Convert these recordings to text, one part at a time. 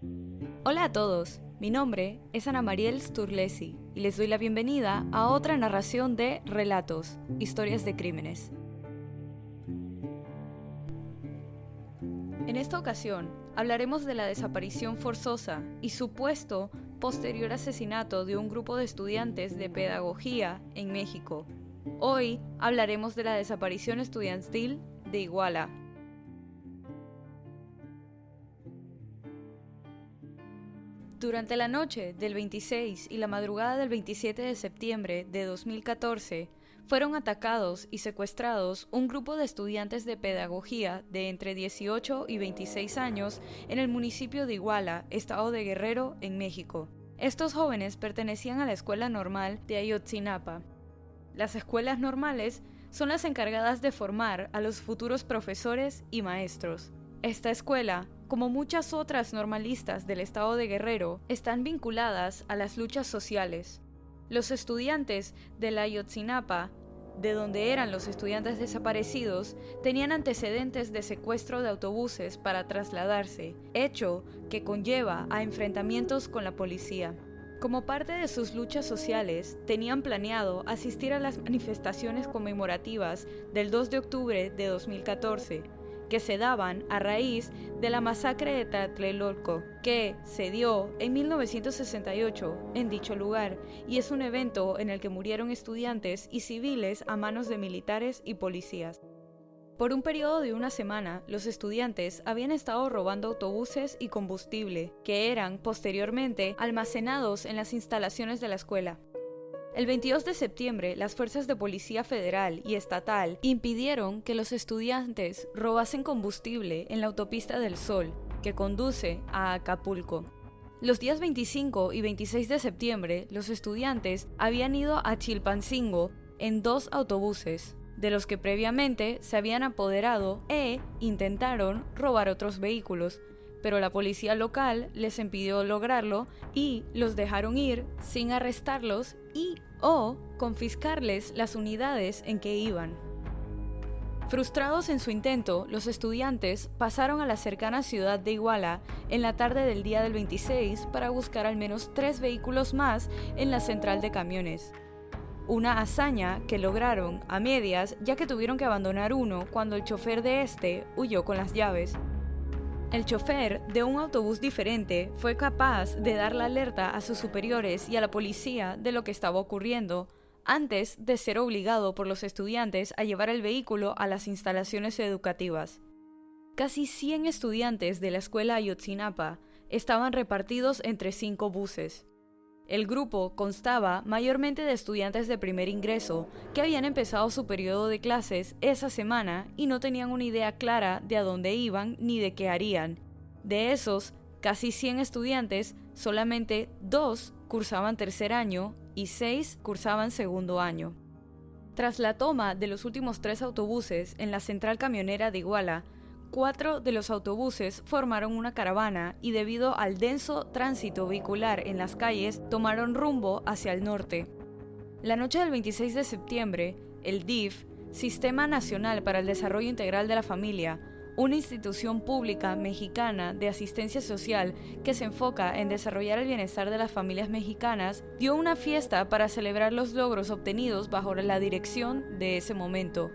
Hola a todos, mi nombre es Ana Mariel Sturlesi y les doy la bienvenida a otra narración de Relatos, Historias de Crímenes. En esta ocasión hablaremos de la desaparición forzosa y supuesto posterior asesinato de un grupo de estudiantes de pedagogía en México. Hoy hablaremos de la desaparición estudiantil de Iguala. Durante la noche del 26 y la madrugada del 27 de septiembre de 2014, fueron atacados y secuestrados un grupo de estudiantes de pedagogía de entre 18 y 26 años en el municipio de Iguala, estado de Guerrero, en México. Estos jóvenes pertenecían a la Escuela Normal de Ayotzinapa. Las escuelas normales son las encargadas de formar a los futuros profesores y maestros. Esta escuela, como muchas otras normalistas del estado de Guerrero, están vinculadas a las luchas sociales. Los estudiantes de la Ayotzinapa, de donde eran los estudiantes desaparecidos, tenían antecedentes de secuestro de autobuses para trasladarse, hecho que conlleva a enfrentamientos con la policía. Como parte de sus luchas sociales, tenían planeado asistir a las manifestaciones conmemorativas del 2 de octubre de 2014, que se daban a raíz de la masacre de Tlatelolco, que se dio en 1968 en dicho lugar, y es un evento en el que murieron estudiantes y civiles a manos de militares y policías. Por un periodo de una semana, los estudiantes habían estado robando autobuses y combustible, que eran posteriormente almacenados en las instalaciones de la escuela. El 22 de septiembre, las fuerzas de policía federal y estatal impidieron que los estudiantes robasen combustible en la autopista del Sol, que conduce a Acapulco. Los días 25 y 26 de septiembre, los estudiantes habían ido a Chilpancingo en 2 autobuses, de los que previamente se habían apoderado e intentaron robar otros vehículos, pero la policía local les impidió lograrlo y los dejaron ir sin arrestarlos o confiscarles las unidades en que iban. Frustrados en su intento, los estudiantes pasaron a la cercana ciudad de Iguala en la tarde del día del 26 para buscar al menos 3 vehículos más en la central de camiones. Una hazaña que lograron a medias, ya que tuvieron que abandonar uno cuando el chofer de este huyó con las llaves. El chofer de un autobús diferente fue capaz de dar la alerta a sus superiores y a la policía de lo que estaba ocurriendo, antes de ser obligado por los estudiantes a llevar el vehículo a las instalaciones educativas. Casi 100 estudiantes de la escuela Ayotzinapa estaban repartidos entre 5 buses. El grupo constaba mayormente de estudiantes de primer ingreso que habían empezado su periodo de clases esa semana y no tenían una idea clara de a dónde iban ni de qué harían. De esos casi 100 estudiantes, solamente 2 cursaban tercer año y 6 cursaban segundo año. Tras la toma de los últimos 3 autobuses en la central camionera de Iguala, 4 de los autobuses formaron una caravana y debido al denso tránsito vehicular en las calles, tomaron rumbo hacia el norte. La noche del 26 de septiembre, el DIF, Sistema Nacional para el Desarrollo Integral de la Familia, una institución pública mexicana de asistencia social que se enfoca en desarrollar el bienestar de las familias mexicanas, dio una fiesta para celebrar los logros obtenidos bajo la dirección de ese momento.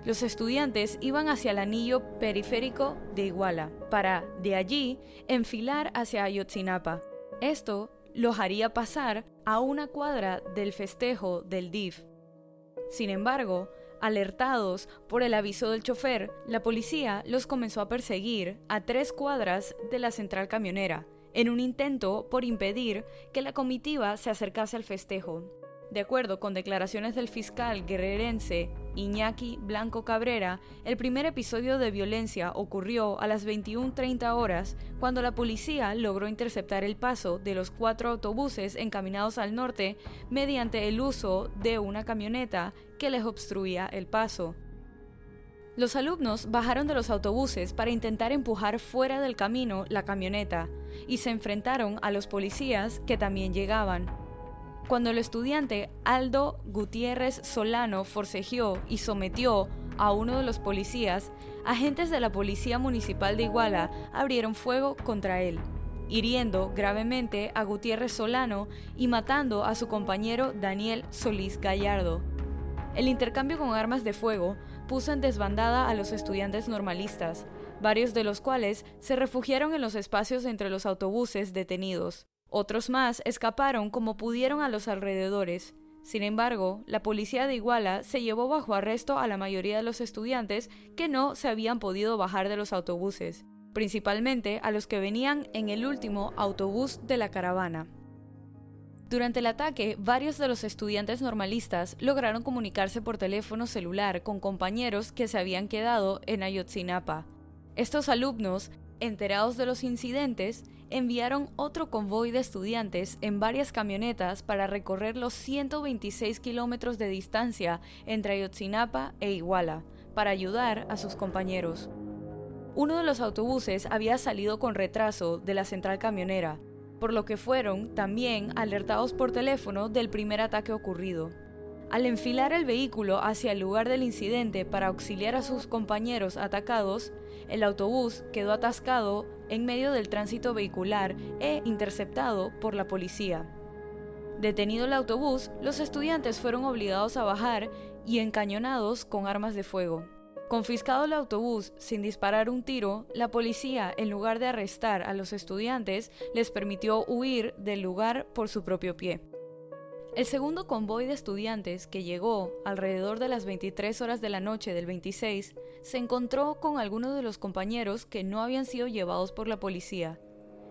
Los estudiantes iban hacia el anillo periférico de Iguala, para, de allí, enfilar hacia Ayotzinapa. Esto los haría pasar a una cuadra del festejo del DIF. Sin embargo, alertados por el aviso del chofer, la policía los comenzó a perseguir a 3 cuadras de la central camionera, en un intento por impedir que la comitiva se acercase al festejo. De acuerdo con declaraciones del fiscal guerrerense Iñaki Blanco Cabrera, el primer episodio de violencia ocurrió a las 21:30 horas, cuando la policía logró interceptar el paso de los 4 autobuses encaminados al norte mediante el uso de una camioneta que les obstruía el paso. Los alumnos bajaron de los autobuses para intentar empujar fuera del camino la camioneta y se enfrentaron a los policías que también llegaban. Cuando el estudiante Aldo Gutiérrez Solano forcejeó y sometió a uno de los policías, agentes de la Policía Municipal de Iguala abrieron fuego contra él. hiriendo gravemente a Gutiérrez Solano y matando a su compañero Daniel Solís Gallardo. El intercambio con armas de fuego puso en desbandada a los estudiantes normalistas, varios de los cuales se refugiaron en los espacios entre los autobuses detenidos. Otros más escaparon como pudieron a los alrededores. Sin embargo, la policía de Iguala se llevó bajo arresto a la mayoría de los estudiantes que no se habían podido bajar de los autobuses, principalmente a los que venían en el último autobús de la caravana. Durante el ataque, varios de los estudiantes normalistas lograron comunicarse por teléfono celular con compañeros que se habían quedado en Ayotzinapa. Estos alumnos, enterados de los incidentes, enviaron otro convoy de estudiantes en varias camionetas para recorrer los 126 kilómetros de distancia entre Ayotzinapa e Iguala, para ayudar a sus compañeros. Uno de los autobuses había salido con retraso de la central camionera, por lo que fueron también alertados por teléfono del primer ataque ocurrido. Al enfilar el vehículo hacia el lugar del incidente para auxiliar a sus compañeros atacados, el autobús quedó atascado en medio del tránsito vehicular e interceptado por la policía. Detenido el autobús, los estudiantes fueron obligados a bajar y encañonados con armas de fuego. Confiscado el autobús sin disparar un tiro, la policía, en lugar de arrestar a los estudiantes, les permitió huir del lugar por su propio pie. El segundo convoy de estudiantes, que llegó alrededor de las 23 horas de la noche del 26, se encontró con algunos de los compañeros que no habían sido llevados por la policía,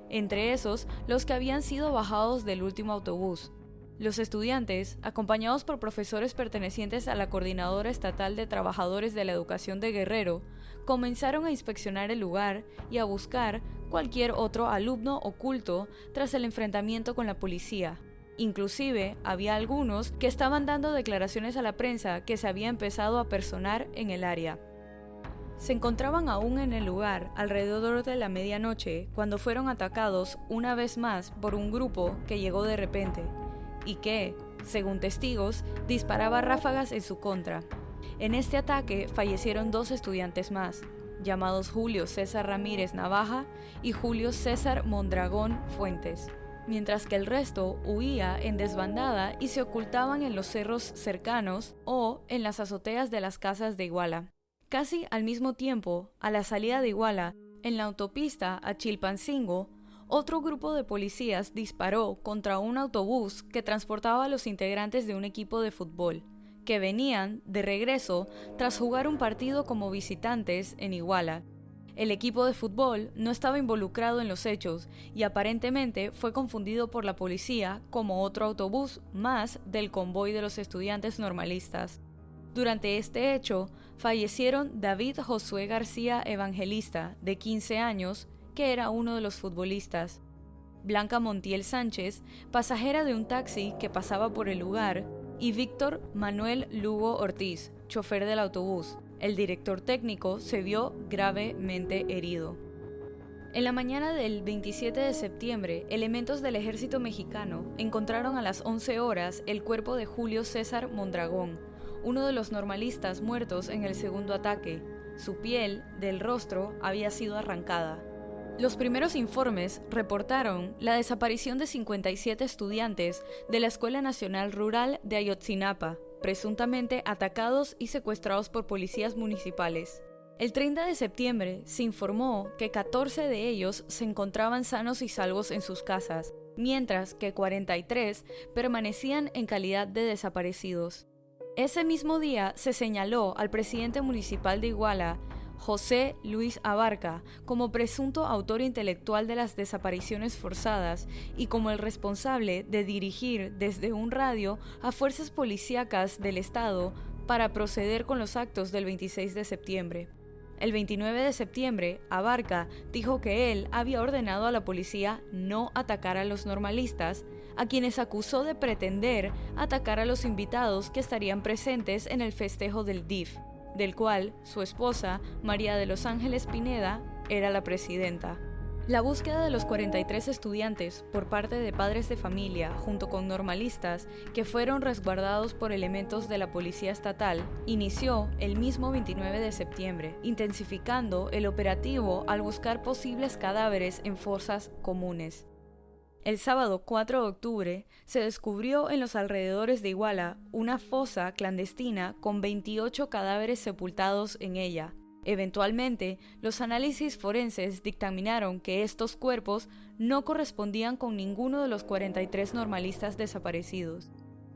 entre esos los que habían sido bajados del último autobús. Los estudiantes, acompañados por profesores pertenecientes a la Coordinadora Estatal de Trabajadores de la Educación de Guerrero, comenzaron a inspeccionar el lugar y a buscar cualquier otro alumno oculto tras el enfrentamiento con la policía. Inclusive, había algunos que estaban dando declaraciones a la prensa que se había empezado a personar en el área. Se encontraban aún en el lugar alrededor de la medianoche cuando fueron atacados una vez más por un grupo que llegó de repente y que, según testigos, disparaba ráfagas en su contra. En este ataque fallecieron 2 estudiantes más, llamados Julio César Ramírez Navaja y Julio César Mondragón Fuentes, mientras que el resto huía en desbandada y se ocultaban en los cerros cercanos o en las azoteas de las casas de Iguala. Casi al mismo tiempo, a la salida de Iguala, en la autopista a Chilpancingo, otro grupo de policías disparó contra un autobús que transportaba a los integrantes de un equipo de fútbol, que venían de regreso tras jugar un partido como visitantes en Iguala. El equipo de fútbol no estaba involucrado en los hechos y aparentemente fue confundido por la policía como otro autobús más del convoy de los estudiantes normalistas. Durante este hecho, fallecieron David Josué García Evangelista, de 15 años, que era uno de los futbolistas, Blanca Montiel Sánchez, pasajera de un taxi que pasaba por el lugar, y Víctor Manuel Lugo Ortiz, chofer del autobús. El director técnico se vio gravemente herido. En la mañana del 27 de septiembre, elementos del ejército mexicano encontraron a las 11 horas el cuerpo de Julio César Mondragón, uno de los normalistas muertos en el segundo ataque. Su piel del rostro había sido arrancada. Los primeros informes reportaron la desaparición de 57 estudiantes de la Escuela Nacional Rural de Ayotzinapa, presuntamente atacados y secuestrados por policías municipales. El 30 de septiembre se informó que 14 de ellos se encontraban sanos y salvos en sus casas, mientras que 43 permanecían en calidad de desaparecidos. Ese mismo día se señaló al presidente municipal de Iguala, José Luis Abarca, como presunto autor intelectual de las desapariciones forzadas y como el responsable de dirigir desde un radio a fuerzas policíacas del Estado para proceder con los actos del 26 de septiembre. El 29 de septiembre, Abarca dijo que él había ordenado a la policía no atacar a los normalistas, a quienes acusó de pretender atacar a los invitados que estarían presentes en el festejo del DIF, del cual su esposa, María de los Ángeles Pineda, era la presidenta. La búsqueda de los 43 estudiantes por parte de padres de familia junto con normalistas que fueron resguardados por elementos de la policía estatal inició el mismo 29 de septiembre, intensificando el operativo al buscar posibles cadáveres en fosas comunes. El sábado 4 de octubre se descubrió en los alrededores de Iguala una fosa clandestina con 28 cadáveres sepultados en ella. Eventualmente, los análisis forenses dictaminaron que estos cuerpos no correspondían con ninguno de los 43 normalistas desaparecidos.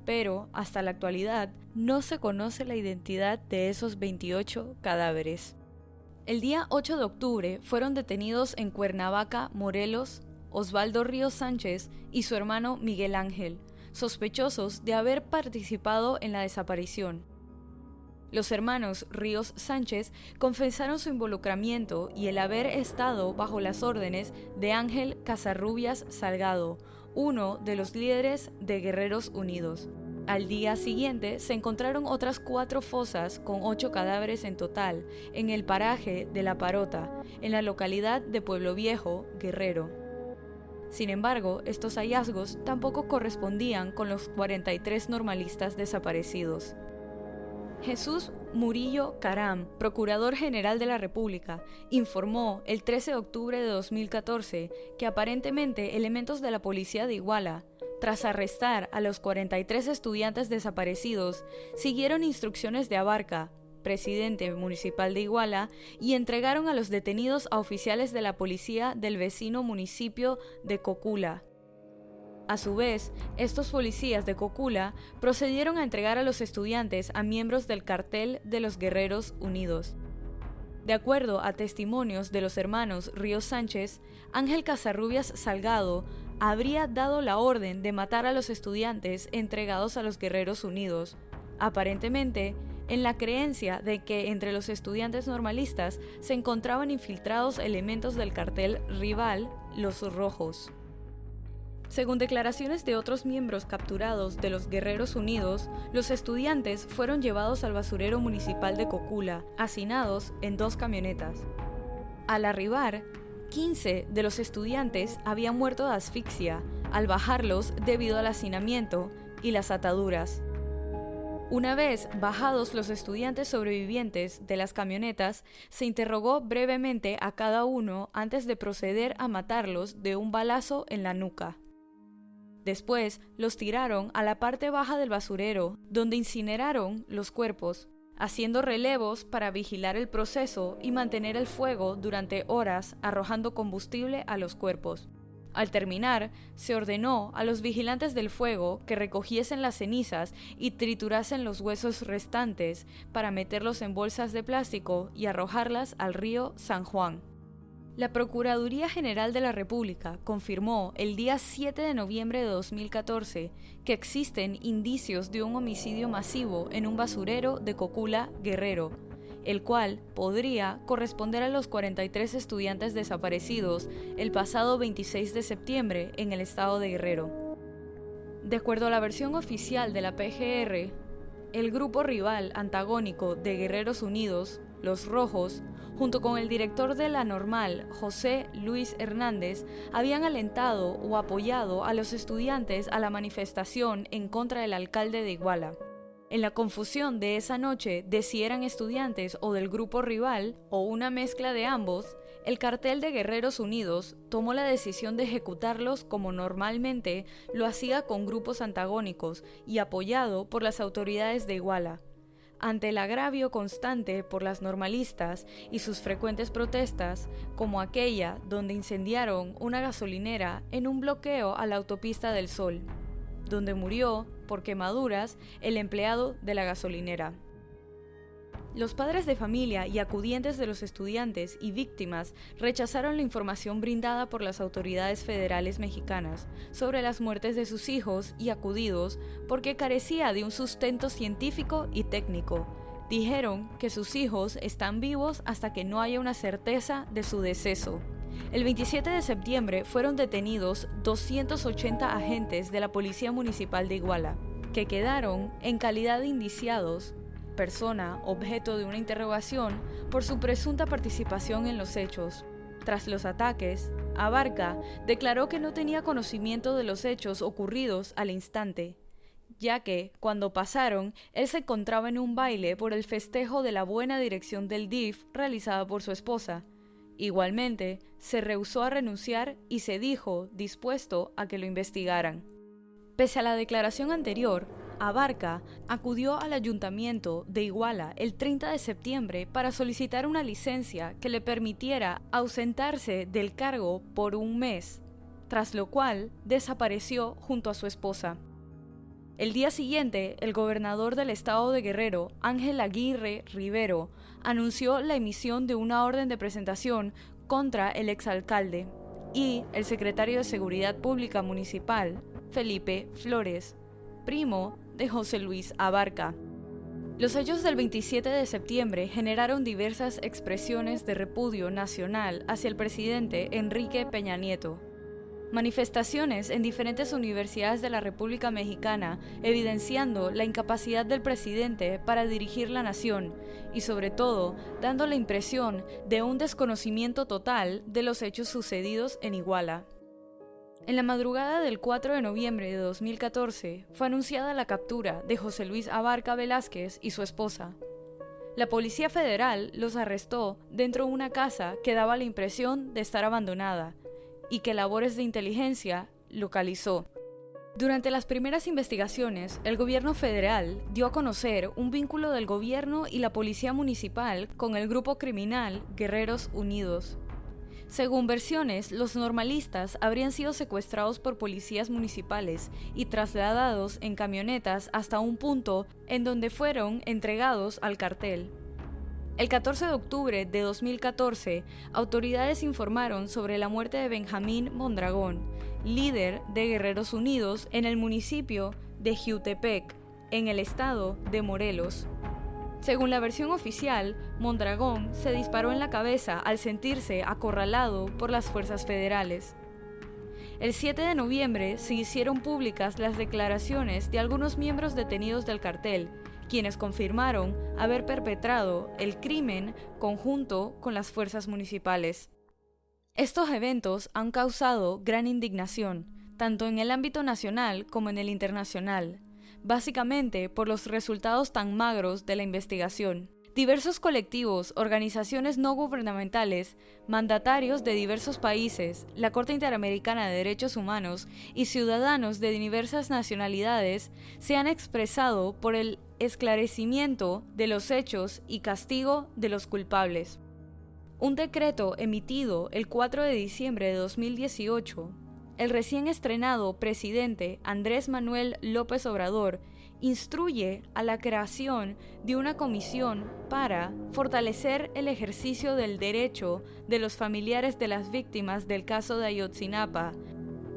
Pero, hasta la actualidad, no se conoce la identidad de esos 28 cadáveres. El día 8 de octubre fueron detenidos en Cuernavaca, Morelos, Osvaldo Ríos Sánchez y su hermano Miguel Ángel, sospechosos de haber participado en la desaparición. Los hermanos Ríos Sánchez confesaron su involucramiento y el haber estado bajo las órdenes de Ángel Casarrubias Salgado, uno de los líderes de Guerreros Unidos. Al día siguiente se encontraron otras 4 fosas con 8 cadáveres en total en el paraje de La Parota, en la localidad de Pueblo Viejo, Guerrero. Sin embargo, estos hallazgos tampoco correspondían con los 43 normalistas desaparecidos. Jesús Murillo Caram, Procurador General de la República, informó el 13 de octubre de 2014 que aparentemente elementos de la policía de Iguala, tras arrestar a los 43 estudiantes desaparecidos, siguieron instrucciones de Abarca, presidente municipal de Iguala, y entregaron a los detenidos a oficiales de la policía del vecino municipio de Cocula. A su vez, estos policías de Cocula procedieron a entregar a los estudiantes a miembros del cartel de los Guerreros Unidos. De acuerdo a testimonios de los hermanos Ríos Sánchez, Ángel Casarrubias Salgado habría dado la orden de matar a los estudiantes entregados a los Guerreros Unidos, aparentemente en la creencia de que entre los estudiantes normalistas se encontraban infiltrados elementos del cartel rival, los Rojos. Según declaraciones de otros miembros capturados de los Guerreros Unidos, los estudiantes fueron llevados al basurero municipal de Cocula, hacinados en 2 camionetas. Al arribar, 15 de los estudiantes habían muerto de asfixia al bajarlos debido al hacinamiento y las ataduras. Una vez bajados los estudiantes sobrevivientes de las camionetas, se interrogó brevemente a cada uno antes de proceder a matarlos de un balazo en la nuca. Después los tiraron a la parte baja del basurero, donde incineraron los cuerpos, haciendo relevos para vigilar el proceso y mantener el fuego durante horas, arrojando combustible a los cuerpos. Al terminar, se ordenó a los vigilantes del fuego que recogiesen las cenizas y triturasen los huesos restantes para meterlos en bolsas de plástico y arrojarlas al río San Juan. La Procuraduría General de la República confirmó el día 7 de noviembre de 2014 que existen indicios de un homicidio masivo en un basurero de Cocula, Guerrero, el cual podría corresponder a los 43 estudiantes desaparecidos el pasado 26 de septiembre en el estado de Guerrero. De acuerdo a la versión oficial de la PGR, el grupo rival antagónico de Guerreros Unidos, los Rojos, junto con el director de la Normal, José Luis Hernández, habían alentado o apoyado a los estudiantes a la manifestación en contra del alcalde de Iguala. En la confusión de esa noche de si eran estudiantes o del grupo rival, o una mezcla de ambos, el cartel de Guerreros Unidos tomó la decisión de ejecutarlos como normalmente lo hacía con grupos antagónicos y apoyado por las autoridades de Iguala. Ante el agravio constante por las normalistas y sus frecuentes protestas, como aquella donde incendiaron una gasolinera en un bloqueo a la autopista del Sol, donde murió por quemaduras el empleado de la gasolinera. Los padres de familia y acudientes de los estudiantes y víctimas rechazaron la información brindada por las autoridades federales mexicanas sobre las muertes de sus hijos y acudidos porque carecía de un sustento científico y técnico. Dijeron que sus hijos están vivos hasta que no haya una certeza de su deceso. El 27 de septiembre fueron detenidos 280 agentes de la Policía Municipal de Iguala, que quedaron en calidad de indiciados, persona objeto de una interrogación, por su presunta participación en los hechos. Tras los ataques, Abarca declaró que no tenía conocimiento de los hechos ocurridos al instante, ya que, cuando pasaron, él se encontraba en un baile por el festejo de la buena dirección del DIF realizada por su esposa. Igualmente, se rehusó a renunciar y se dijo dispuesto a que lo investigaran. Pese a la declaración anterior, Abarca acudió al ayuntamiento de Iguala el 30 de septiembre para solicitar una licencia que le permitiera ausentarse del cargo por un mes, tras lo cual desapareció junto a su esposa. El día siguiente, el gobernador del estado de Guerrero, Ángel Aguirre Rivero, anunció la emisión de una orden de presentación contra el exalcalde y el secretario de Seguridad Pública Municipal, Felipe Flores, primo de José Luis Abarca. Los hechos del 27 de septiembre generaron diversas expresiones de repudio nacional hacia el presidente Enrique Peña Nieto. Manifestaciones en diferentes universidades de la República Mexicana evidenciando la incapacidad del presidente para dirigir la nación y sobre todo dando la impresión de un desconocimiento total de los hechos sucedidos en Iguala. En la madrugada del 4 de noviembre de 2014 fue anunciada la captura de José Luis Abarca Velázquez y su esposa. La Policía Federal los arrestó dentro de una casa que daba la impresión de estar abandonada y que labores de inteligencia localizó. Durante las primeras investigaciones, el gobierno federal dio a conocer un vínculo del gobierno y la policía municipal con el grupo criminal Guerreros Unidos. Según versiones, los normalistas habrían sido secuestrados por policías municipales y trasladados en camionetas hasta un punto en donde fueron entregados al cartel. El 14 de octubre de 2014, autoridades informaron sobre la muerte de Benjamín Mondragón, líder de Guerreros Unidos en el municipio de Jiutepec, en el estado de Morelos. Según la versión oficial, Mondragón se disparó en la cabeza al sentirse acorralado por las fuerzas federales. El 7 de noviembre se hicieron públicas las declaraciones de algunos miembros detenidos del cartel, quienes confirmaron haber perpetrado el crimen conjunto con las fuerzas municipales. Estos eventos han causado gran indignación, tanto en el ámbito nacional como en el internacional, básicamente por los resultados tan magros de la investigación. Diversos colectivos, organizaciones no gubernamentales, mandatarios de diversos países, la Corte Interamericana de Derechos Humanos y ciudadanos de diversas nacionalidades se han expresado por el esclarecimiento de los hechos y castigo de los culpables. Un decreto emitido el 4 de diciembre de 2018, el recién estrenado presidente Andrés Manuel López Obrador instruye a la creación de una comisión para fortalecer el ejercicio del derecho de los familiares de las víctimas del caso de Ayotzinapa.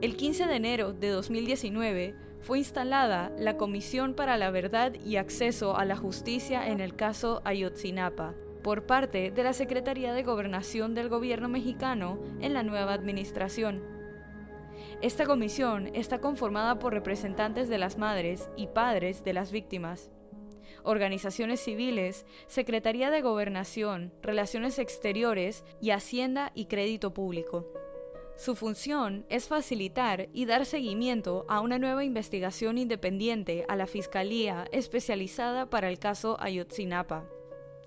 El 15 de enero de 2019 fue instalada la Comisión para la Verdad y Acceso a la Justicia en el caso Ayotzinapa, por parte de la Secretaría de Gobernación del Gobierno mexicano en la nueva administración. Esta comisión está conformada por representantes de las madres y padres de las víctimas, organizaciones civiles, Secretaría de Gobernación, Relaciones Exteriores y Hacienda y Crédito Público. Su función es facilitar y dar seguimiento a una nueva investigación independiente a la Fiscalía especializada para el caso Ayotzinapa.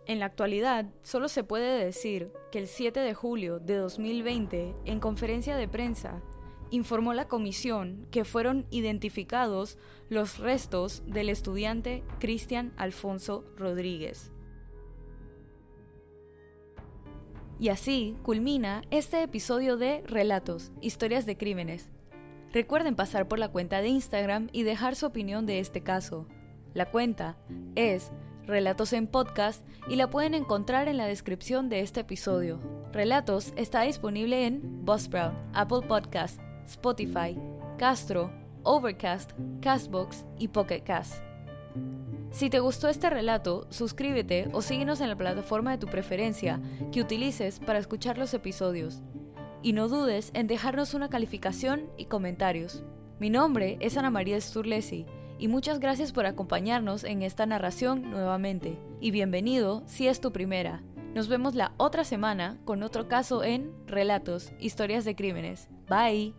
En la actualidad, solo se puede decir que el 7 de julio de 2020, en conferencia de prensa, informó la comisión que fueron identificados los restos del estudiante Cristian Alfonso Rodríguez. Y así culmina este episodio de Relatos, Historias de Crímenes. Recuerden pasar por la cuenta de Instagram y dejar su opinión de este caso. La cuenta es Relatos en Podcast y la pueden encontrar en la descripción de este episodio. Relatos está disponible en Buzzsprout, Apple Podcasts, Spotify, Castro, Overcast, Castbox y Pocket Cast. Si te gustó este relato, suscríbete o síguenos en la plataforma de tu preferencia que utilices para escuchar los episodios. Y no dudes en dejarnos una calificación y comentarios. Mi nombre es Ana María Sturlesi y muchas gracias por acompañarnos en esta narración nuevamente. Y bienvenido si es tu primera. Nos vemos la otra semana con otro caso en Relatos, Historias de Crímenes. Bye.